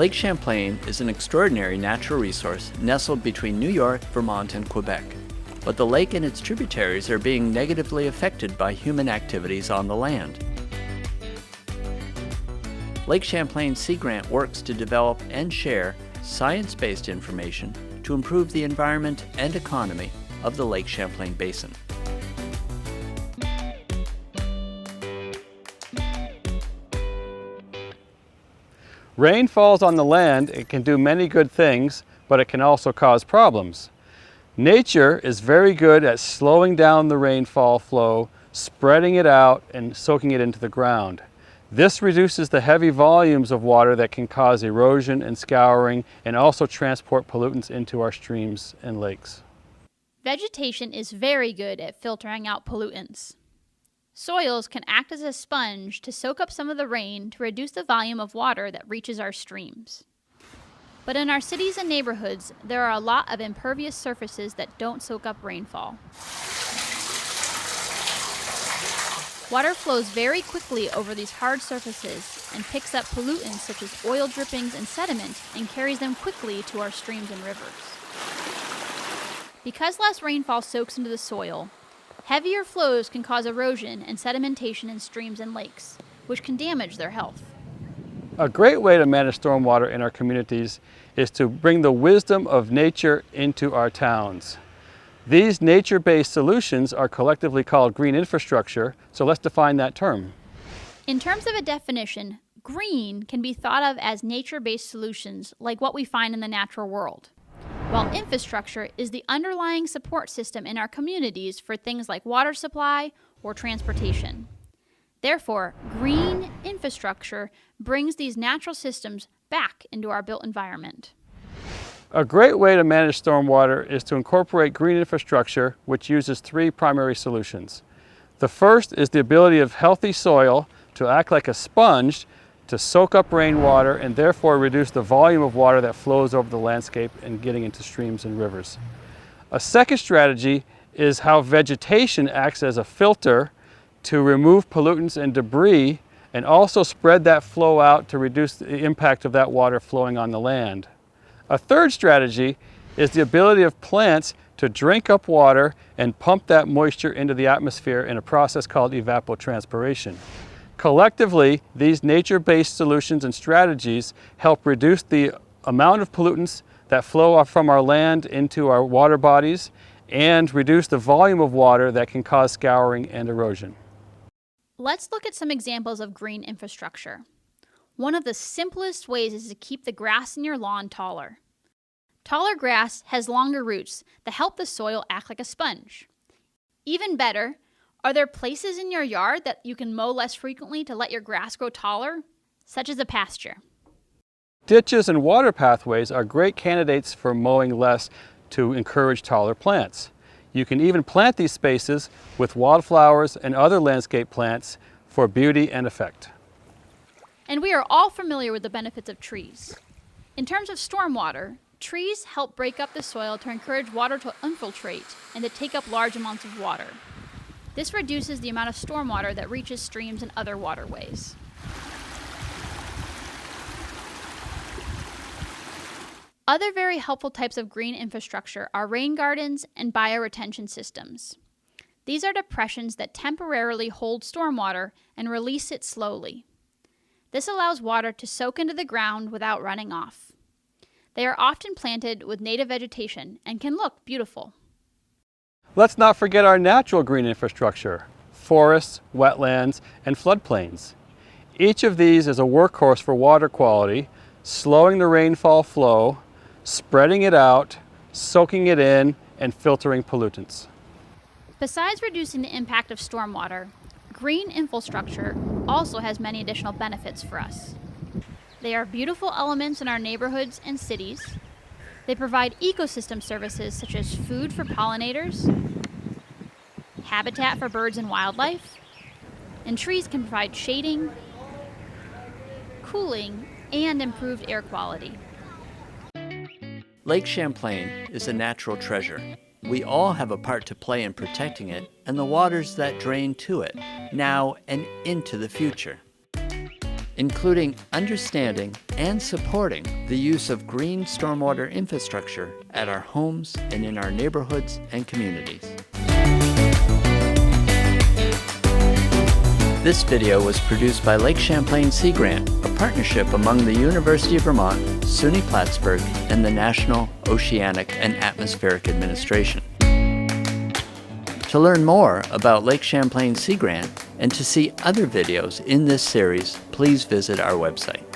Lake Champlain is an extraordinary natural resource nestled between New York, Vermont, and Quebec. But the lake and its tributaries are being negatively affected by human activities on the land. Lake Champlain Sea Grant works to develop and share science-based information to improve the environment and economy of the Lake Champlain Basin. Rain falls on the land. It can do many good things, but it can also cause problems. Nature is very good at slowing down the rainfall flow, spreading it out, and soaking it into the ground. This reduces the heavy volumes of water that can cause erosion and scouring and also transport pollutants into our streams and lakes. Vegetation is very good at filtering out pollutants. Soils can act as a sponge to soak up some of the rain to reduce the volume of water that reaches our streams. But in our cities and neighborhoods, there are a lot of impervious surfaces that don't soak up rainfall. Water flows very quickly over these hard surfaces and picks up pollutants such as oil drippings and sediment and carries them quickly to our streams and rivers. Because less rainfall soaks into the soil, heavier flows can cause erosion and sedimentation in streams and lakes, which can damage their health. A great way to manage stormwater in our communities is to bring the wisdom of nature into our towns. These nature-based solutions are collectively called green infrastructure, so let's define that term. In terms of a definition, green can be thought of as nature-based solutions like what we find in the natural world, while infrastructure is the underlying support system in our communities for things like water supply or transportation. Therefore, green infrastructure brings these natural systems back into our built environment. A great way to manage stormwater is to incorporate green infrastructure, which uses three primary solutions. The first is the ability of healthy soil to act like a sponge to soak up rainwater and therefore reduce the volume of water that flows over the landscape and getting into streams and rivers. A second strategy is how vegetation acts as a filter to remove pollutants and debris and also spread that flow out to reduce the impact of that water flowing on the land. A third strategy is the ability of plants to drink up water and pump that moisture into the atmosphere in a process called evapotranspiration. Collectively, these nature-based solutions and strategies help reduce the amount of pollutants that flow from our land into our water bodies and reduce the volume of water that can cause scouring and erosion. Let's look at some examples of green infrastructure. One of the simplest ways is to keep the grass in your lawn taller. Taller grass has longer roots that help the soil act like a sponge. Even better, are there places in your yard that you can mow less frequently to let your grass grow taller, such as a pasture? Ditches and water pathways are great candidates for mowing less to encourage taller plants. You can even plant these spaces with wildflowers and other landscape plants for beauty and effect. And we are all familiar with the benefits of trees. In terms of stormwater, trees help break up the soil to encourage water to infiltrate and to take up large amounts of water. This reduces the amount of stormwater that reaches streams and other waterways. Other very helpful types of green infrastructure are rain gardens and bioretention systems. These are depressions that temporarily hold stormwater and release it slowly. This allows water to soak into the ground without running off. They are often planted with native vegetation and can look beautiful. Let's not forget our natural green infrastructure, forests, wetlands, and floodplains. Each of these is a workhorse for water quality, slowing the rainfall flow, spreading it out, soaking it in, and filtering pollutants. Besides reducing the impact of stormwater, green infrastructure also has many additional benefits for us. They are beautiful elements in our neighborhoods and cities. They provide ecosystem services such as food for pollinators, habitat for birds and wildlife, and trees can provide shading, cooling, and improved air quality. Lake Champlain is a natural treasure. We all have a part to play in protecting it and the waters that drain to it, now and into the future. including understanding and supporting the use of green stormwater infrastructure at our homes and in our neighborhoods and communities. This video was produced by Lake Champlain Sea Grant, a partnership among the University of Vermont, SUNY Plattsburgh, and the National Oceanic and Atmospheric Administration. To learn more about Lake Champlain Sea Grant and to see other videos in this series, please visit our website.